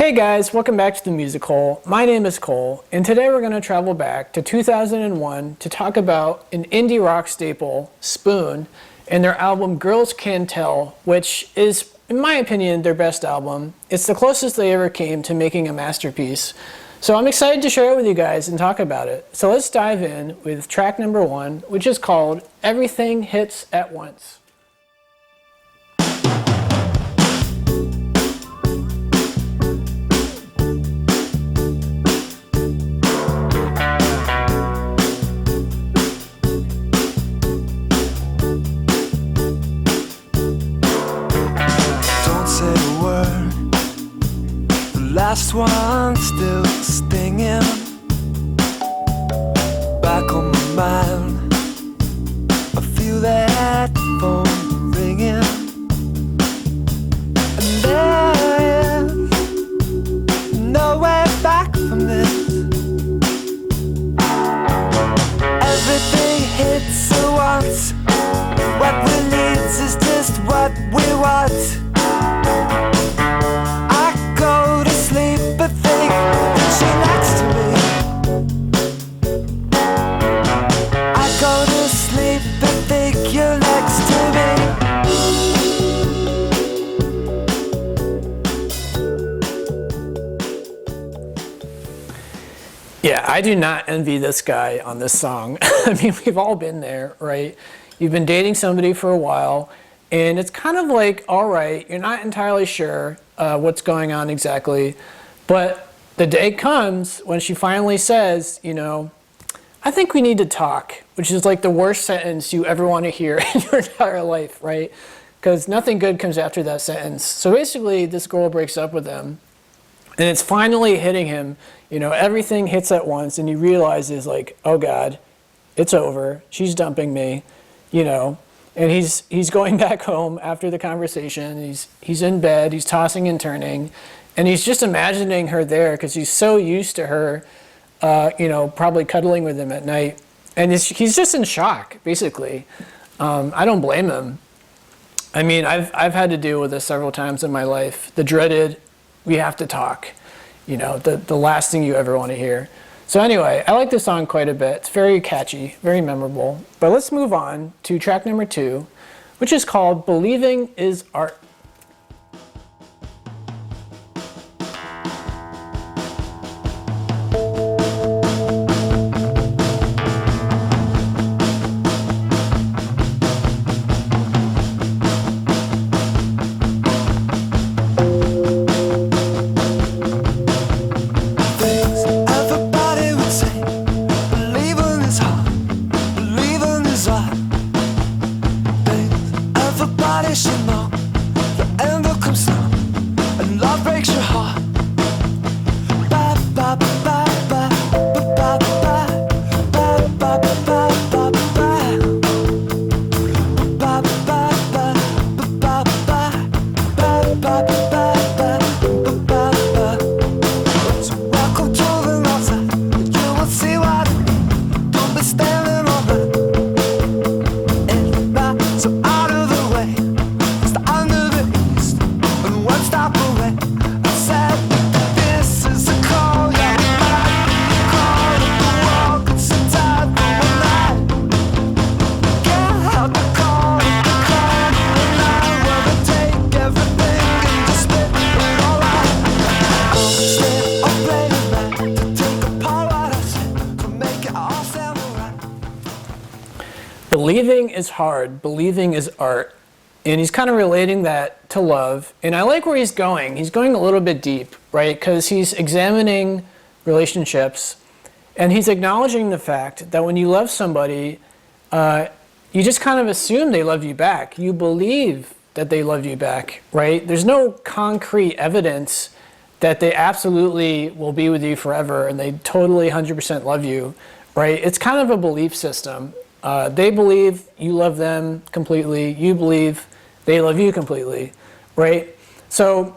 Hey guys, welcome back to the Music Hole. My name is Cole, and today we're going to travel back to 2001 to talk about an indie rock staple, Spoon, and their album Girls Can Tell, which is, in my opinion, their best album. It's the closest they ever came to making a masterpiece. So I'm excited to share it with you guys and talk about it. So let's dive in with track number 1, which is called Everything Hits at Once. Last one still stinging back on my mind. I feel that phone ringing, and there is no way back from this. Everything hits at once. What we need is just what we want. Yeah, I do not envy this guy on this song. I mean, we've all been there, right? You've been dating somebody for a while, and it's kind of like, all right, you're not entirely sure what's going on exactly, but the day comes when she finally says, you know, I think we need to talk, which is like the worst sentence you ever want to hear in your entire life, right? Because nothing good comes after that sentence. So basically, this girl breaks up with him, and it's finally hitting him. You know, everything hits at once, and he realizes, like, oh God, it's over. She's dumping me, you know. And he's going back home after the conversation. He's in bed. He's tossing and turning, and he's just imagining her there because he's so used to her, you know, probably cuddling with him at night. And he's just in shock, basically. I don't blame him. I mean, I've had to deal with this several times in my life. The dreaded, we have to talk. You know, the last thing you ever want to hear. So anyway, I like this song quite a bit. It's very catchy, very memorable. But let's move on to track number 2, which is called Believing is Art. Believing is hard, believing is art. And he's kind of relating that to love. And I like where he's going. He's going a little bit deep, right? Because he's examining relationships, and he's acknowledging the fact that when you love somebody, you just kind of assume they love you back. You believe that they love you back, right? There's no concrete evidence that they absolutely will be with you forever and they totally 100% love you, right? It's kind of a belief system. They believe you love them completely. You believe they love you completely, right? So,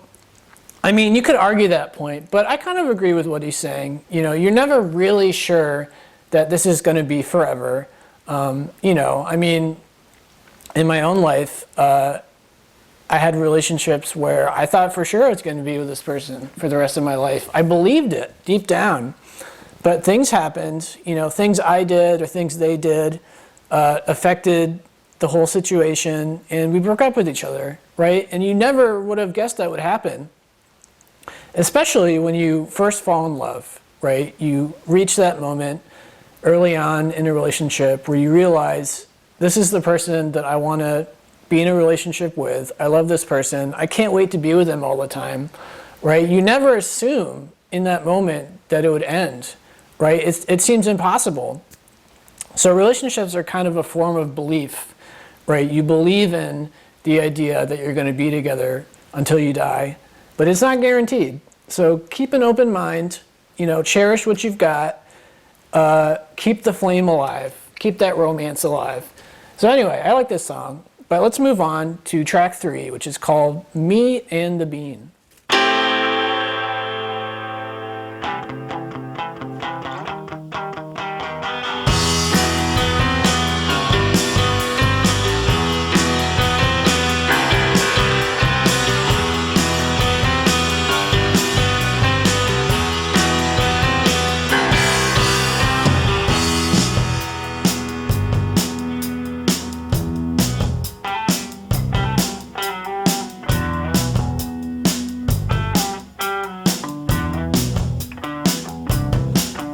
I mean, you could argue that point, but I kind of agree with what he's saying. You know, you're never really sure that this is going to be forever. You know, I mean, in my own life, I had relationships where I thought for sure I was going to be with this person for the rest of my life. I believed it deep down. But things happened, things I did or things they did affected the whole situation, and we broke up with each other, right? And you never would have guessed that would happen, especially when you first fall in love, right? You reach that moment early on in a relationship where you realize this is the person that I want to be in a relationship with. I love this person. I can't wait to be with them all the time, right? You never assume in that moment that it would end, right? It seems impossible. So relationships are kind of a form of belief, right? You believe in the idea that you're going to be together until you die, but it's not guaranteed. So keep an open mind, cherish what you've got, keep the flame alive, keep that romance alive. So anyway, I like this song, but let's move on to track 3, which is called Me and the Bean.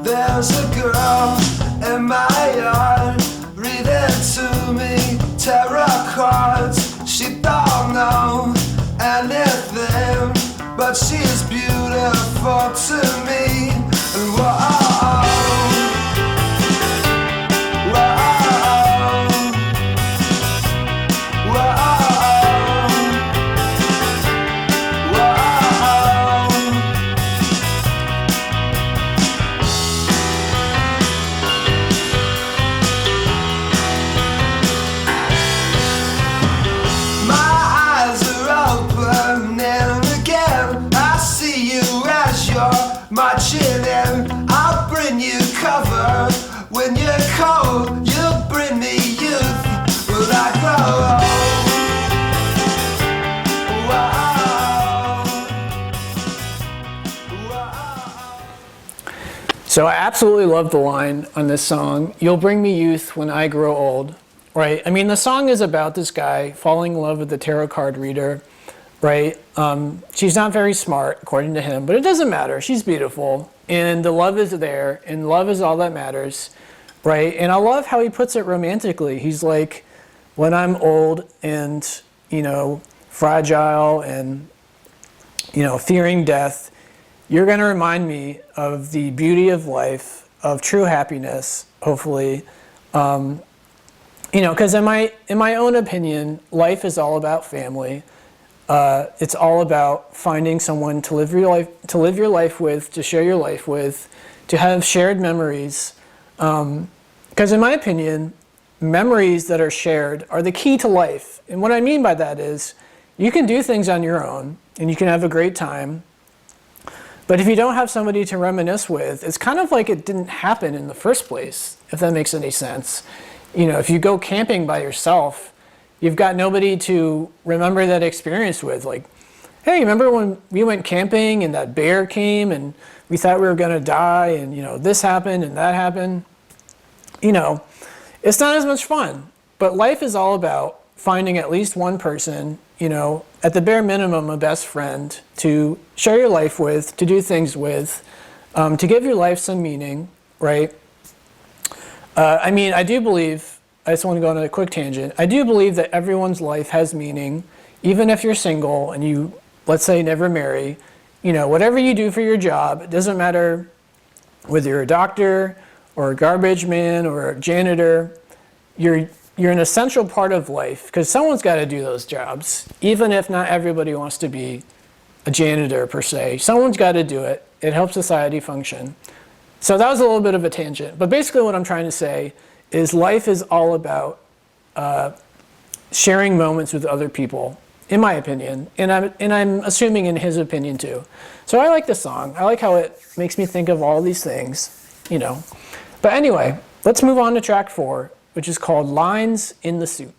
There's a girl in my yard reading to me tarot cards. She don't know anything, but she's beautiful to me. And whoa, marching in, I'll bring you cover. When you're cold, you'll bring me youth. Will I grow old? So I absolutely love the line on this song, "You'll bring me youth when I grow old," right? I mean, the song is about this guy falling in love with the tarot card reader, right? She's not very smart, according to him, but it doesn't matter. She's beautiful, and the love is there, and love is all that matters, right? And I love how he puts it romantically. He's like, when I'm old and, fragile and, fearing death, you're going to remind me of the beauty of life, of true happiness, hopefully. Because in my own opinion, life is all about family. It's all about finding someone to live your life with, to share your life with, to have shared memories. Because in my opinion, memories that are shared are the key to life. And what I mean by that is, you can do things on your own, and you can have a great time. But if you don't have somebody to reminisce with, it's kind of like it didn't happen in the first place, if that makes any sense. If you go camping by yourself, you've got nobody to remember that experience with. Like, hey, remember when we went camping and that bear came and we thought we were going to die and, this happened and that happened? It's not as much fun. But life is all about finding at least one person, at the bare minimum, a best friend to share your life with, to do things with, to give your life some meaning, right? I do believe, I just want to go on a quick tangent. I do believe that everyone's life has meaning, even if you're single and you, let's say, never marry. Whatever you do for your job, it doesn't matter whether you're a doctor or a garbage man or a janitor, you're an essential part of life because someone's got to do those jobs, even if not everybody wants to be a janitor per se. Someone's got to do it. It helps society function. So that was a little bit of a tangent. But basically what I'm trying to say is life is all about sharing moments with other people, in my opinion, and I'm assuming in his opinion too. So I like the song. I like how it makes me think of all these things, But anyway, let's move on to track 4, which is called Lines in the Suit.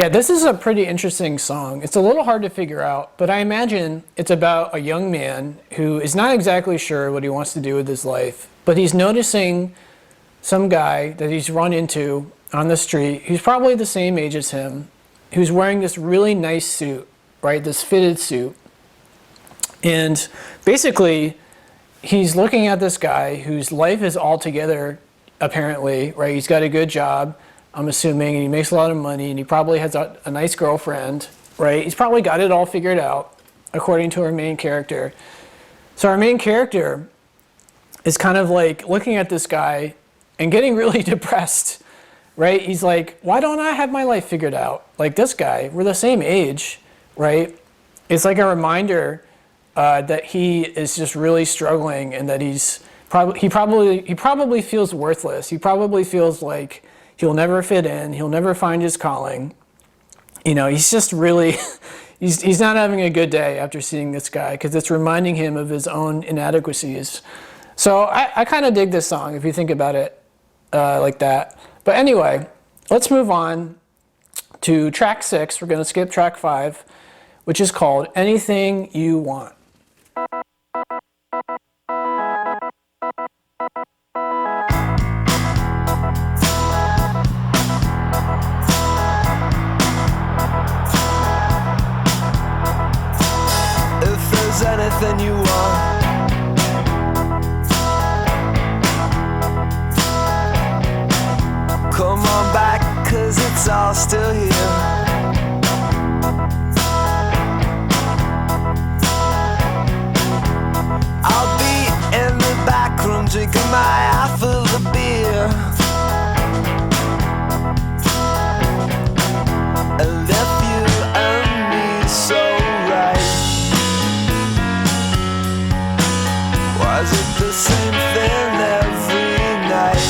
Yeah, this is a pretty interesting song. It's a little hard to figure out, but I imagine it's about a young man who is not exactly sure what he wants to do with his life, but he's noticing some guy that he's run into on the street who's probably the same age as him, who's wearing this really nice suit, right? This fitted suit. And basically, he's looking at this guy whose life is all together, apparently, right? He's got a good job, I'm assuming, and he makes a lot of money, and he probably has a nice girlfriend, right? He's probably got it all figured out, according to our main character. So our main character is kind of like looking at this guy and getting really depressed, right? He's like, why don't I have my life figured out? Like this guy, we're the same age, right? It's like a reminder that he is just really struggling, and that he probably feels worthless. He probably feels like he'll never fit in. He'll never find his calling. You know, he's just really, he's not having a good day after seeing this guy, because it's reminding him of his own inadequacies. So I kind of dig this song if you think about it like that. But anyway, let's move on to track 6. We're going to skip track 5, which is called Anything You Want. If there's anything you want, come on back, 'cause it's all still here. I'll be in the back room drinking my half of the beer. And if you and me so right, was it the same thing every night?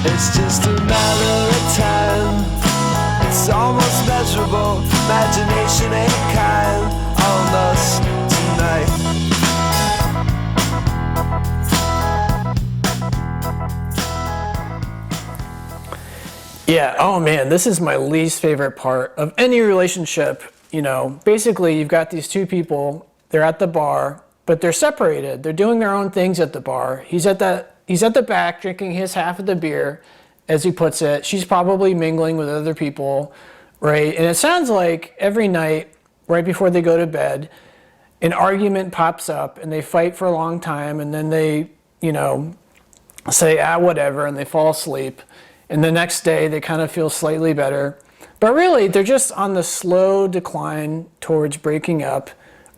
It's just a matter of time. It's almost measurable. Imagination ain't kind on us tonight. Yeah, oh man, this is my least favorite part of any relationship. You know, basically you've got these two people, they're at the bar, but they're separated. They're doing their own things at the bar. He's at the back drinking his half of the beer, as he puts it. She's probably mingling with other people, right? And it sounds like every night, right before they go to bed, an argument pops up and they fight for a long time, and then they, you know, say, whatever, and they fall asleep. And the next day they kind of feel slightly better. But really, they're just on the slow decline towards breaking up,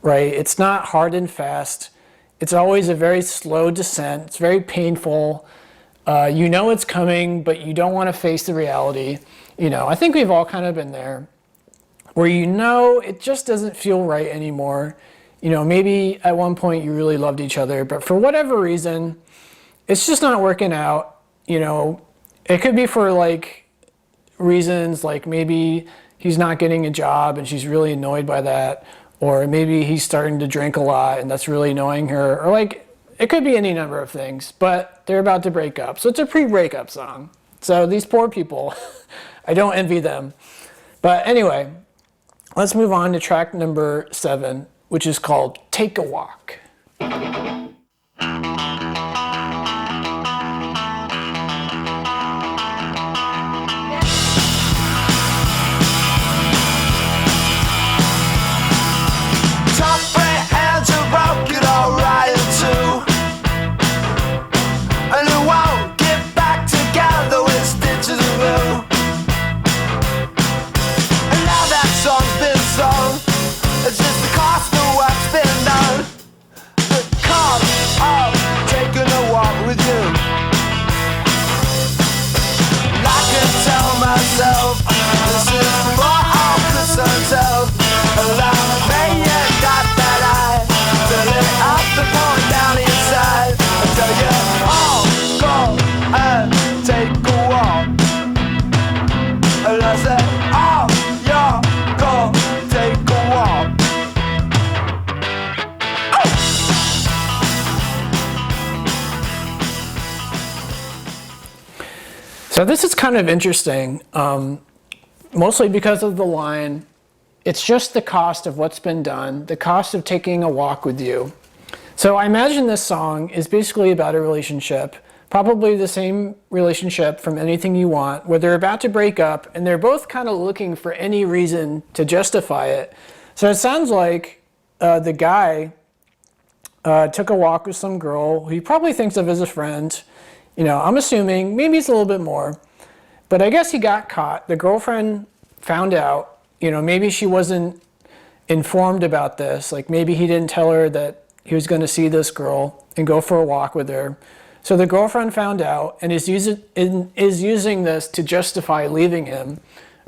right? It's not hard and fast. It's always a very slow descent. It's very painful. You know it's coming, but you don't want to face the reality. You know, I think we've all kind of been there, where you know it just doesn't feel right anymore. You know, maybe at one point you really loved each other, but for whatever reason, it's just not working out. You know, it could be for like reasons like maybe he's not getting a job and she's really annoyed by that, or maybe he's starting to drink a lot and that's really annoying her, or like it could be any number of things, but they're about to break up. So it's a pre-breakup song. So these poor people, I don't envy them. But anyway, let's move on to track number 7, which is called Take a Walk. It's just the cost of what's been done. The call So this is kind of interesting, mostly because of the line, "It's just the cost of what's been done, the cost of taking a walk with you." So I imagine this song is basically about a relationship, probably the same relationship from Anything You Want, where they're about to break up and they're both kind of looking for any reason to justify it. So it sounds like the guy took a walk with some girl who he probably thinks of as a friend. You know, I'm assuming maybe it's a little bit more, but I guess he got caught. The girlfriend found out, you know, maybe she wasn't informed about this. Like maybe he didn't tell her that he was going to see this girl and go for a walk with her. So the girlfriend found out and is using this to justify leaving him,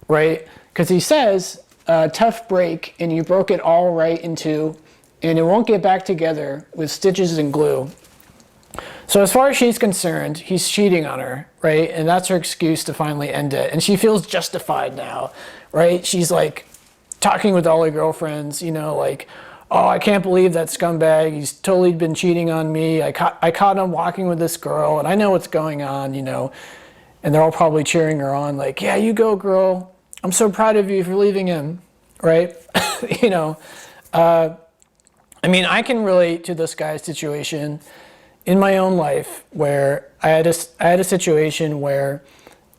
right? Because he says, tough break, and you broke it all right in two, and it won't get back together with stitches and glue. So as far as she's concerned, he's cheating on her, right? And that's her excuse to finally end it. And she feels justified now, right? She's like talking with all her girlfriends, you know, like, oh, I can't believe that scumbag. He's totally been cheating on me. I caught him walking with this girl, and I know what's going on, you know. And they're all probably cheering her on, like, yeah, you go, girl. I'm so proud of you for leaving him, right? You know, I mean, I can relate to this guy's situation in my own life where I had a situation where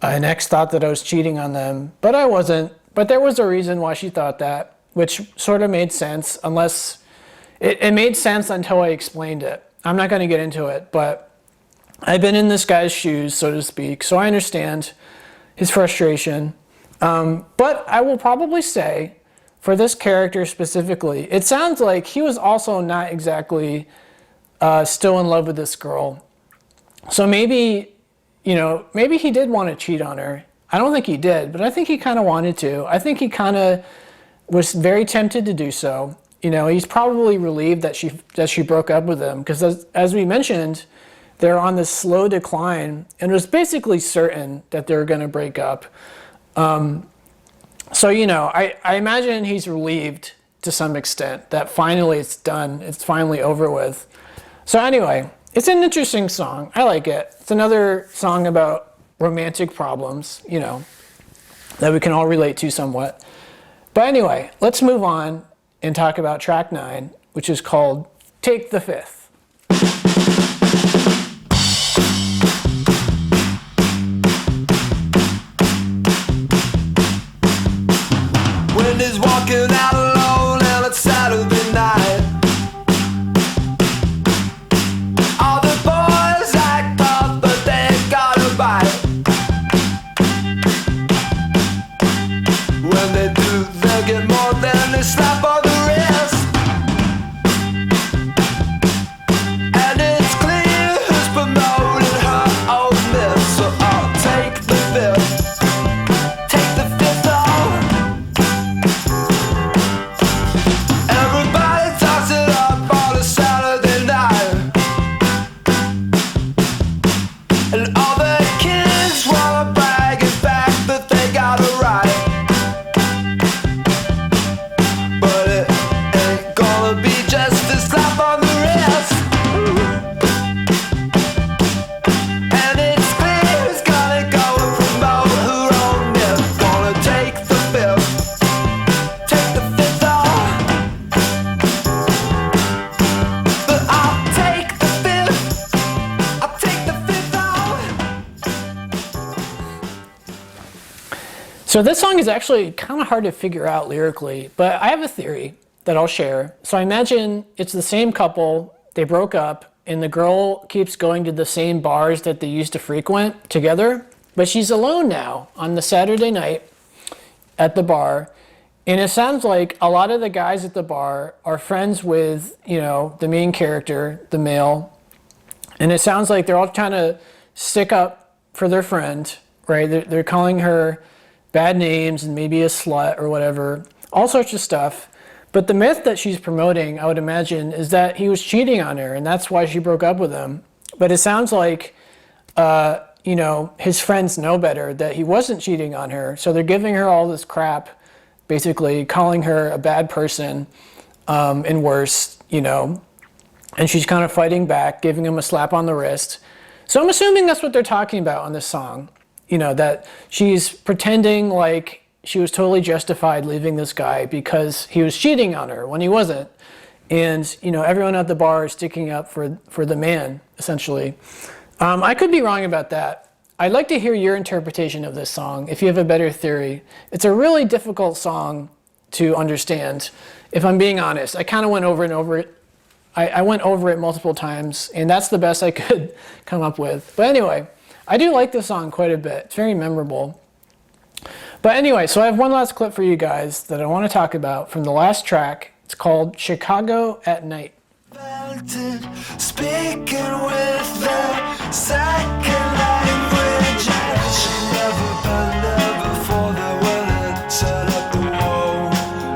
an ex thought that I was cheating on them, but I wasn't. But there was a reason why she thought that, which sort of made sense, unless it made sense until I explained it. I'm not going to get into it, but I've been in this guy's shoes, so to speak, so I understand his frustration. But I will probably say, for this character specifically, it sounds like he was also not exactly still in love with this girl. So maybe, you know, maybe he did want to cheat on her. I don't think he did, but I think he kind of wanted to. I think he kind of was very tempted to do so. You know, he's probably relieved that she broke up with him because, as we mentioned, they're on this slow decline, and it was basically certain that they were going to break up. So, you know, I imagine he's relieved to some extent that finally it's done. It's finally over with. So anyway, it's an interesting song. I like it. It's another song about romantic problems, you know, that we can all relate to somewhat. But anyway, let's move on and talk about track 9, which is called Take the Fifth. Wendy's walking out alone and it's Saturday night. All the boys act up, but they ain't got a bite. When they do, they get more than a slap on the wrist. And it's clear who's promoting her own myth. So I'll take the fifth. Take the fifth off. Everybody talks it up on a Saturday night. And all the kids wanna brag in fact that they got it right. But it ain't gonna be just a slap on the wrist. And it's clear who's gonna go and promote her own myth. Wanna take the fifth. Take the fifth off. But I'll take the fifth. I'll take the fifth off. So this song is actually kind of hard to figure out lyrically, but I have a theory that I'll share. So I imagine it's the same couple, they broke up, and the girl keeps going to the same bars that they used to frequent together, but she's alone now on the Saturday night at the bar. And it sounds like a lot of the guys at the bar are friends with, you know, the main character, the male. And it sounds like they're all trying to stick up for their friend, right? They're calling her bad names and maybe a slut or whatever, all sorts of stuff. But the myth that she's promoting, I would imagine, is that he was cheating on her and that's why she broke up with him. But it sounds like, you know, his friends know better, that he wasn't cheating on her. So they're giving her all this crap, basically calling her a bad person and worse, you know. And she's kind of fighting back, giving him a slap on the wrist. So I'm assuming that's what they're talking about on this song. that she's pretending like she was totally justified leaving this guy because he was cheating on her when he wasn't. And, everyone at the bar is sticking up for the man, essentially. I could be wrong about that. I'd like to hear your interpretation of this song, if you have a better theory. It's a really difficult song to understand, if I'm being honest. I kind of went over and over it. I went over it multiple times, and that's the best I could come up with. But anyway, I do like this song quite a bit. It's very memorable. But anyway, so I have one last clip for you guys that I want to talk about from the last track. It's called Chicago at Night. Speaking with the second language, she never been there before. They wouldn't set up the wall.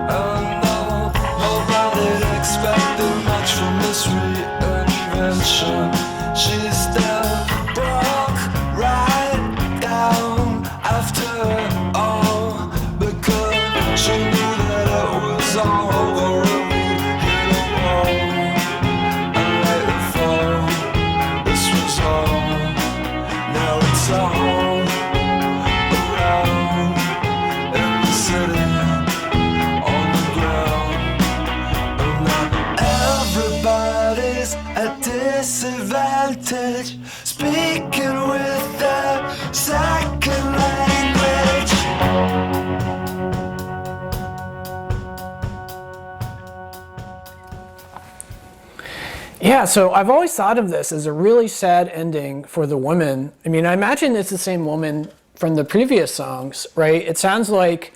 And no, nobody expected much from this reinvention. She still broke right down after all, because she knew that it was all over. Disadvantage, speaking with the second language. Yeah, so I've always thought of this as a really sad ending for the woman. I mean, I imagine it's the same woman from the previous songs, right? It sounds like,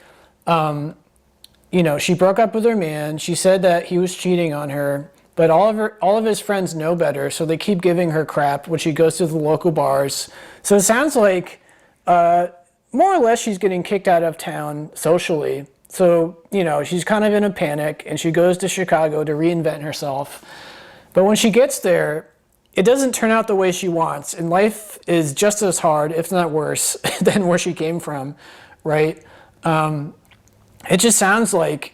she broke up with her man. She said that he was cheating on her. But all of his friends know better, so they keep giving her crap when she goes to the local bars. So it sounds like, more or less, she's getting kicked out of town socially. So, she's kind of in a panic, and she goes to Chicago to reinvent herself. But when she gets there, it doesn't turn out the way she wants, and life is just as hard, if not worse, than where she came from, right? It just sounds like,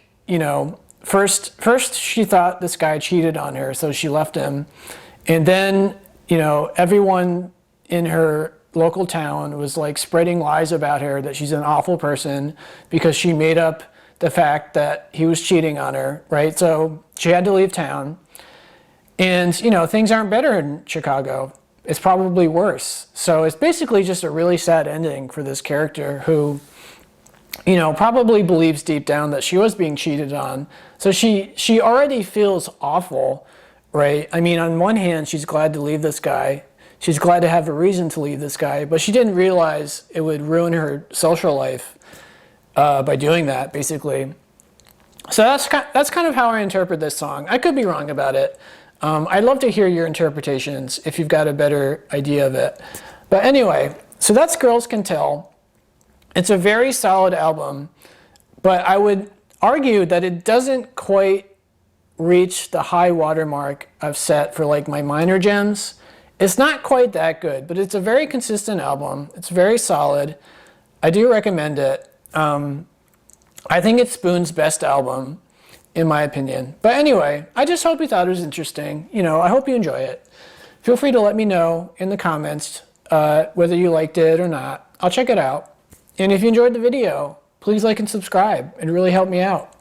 First, she thought this guy cheated on her, so she left him. And then, everyone in her local town was like spreading lies about her, that she's an awful person because she made up the fact that he was cheating on her, right? So she had to leave town. And, things aren't better in Chicago. It's probably worse. So it's basically just a really sad ending for this character who, probably believes deep down that she was being cheated on. So she already feels awful, right? I mean, on one hand, she's glad to leave this guy. She's glad to have a reason to leave this guy, but she didn't realize it would ruin her social life by doing that, basically. So that's kind of how I interpret this song. I could be wrong about it. I'd love to hear your interpretations if you've got a better idea of it. But anyway, so that's Girls Can Tell. It's a very solid album, but I would argue that it doesn't quite reach the high watermark I've set for like my minor gems. It's not quite that good, but it's a very consistent album. It's very solid. I do recommend it. I think it's Spoon's best album, in my opinion. But anyway, I just hope you thought it was interesting. I hope you enjoy it. Feel free to let me know in the comments whether you liked it or not. I'll check it out. And if you enjoyed the video, please like and subscribe. It really helped me out.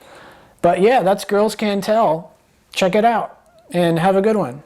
But yeah, that's Girls Can Tell. Check it out and have a good one.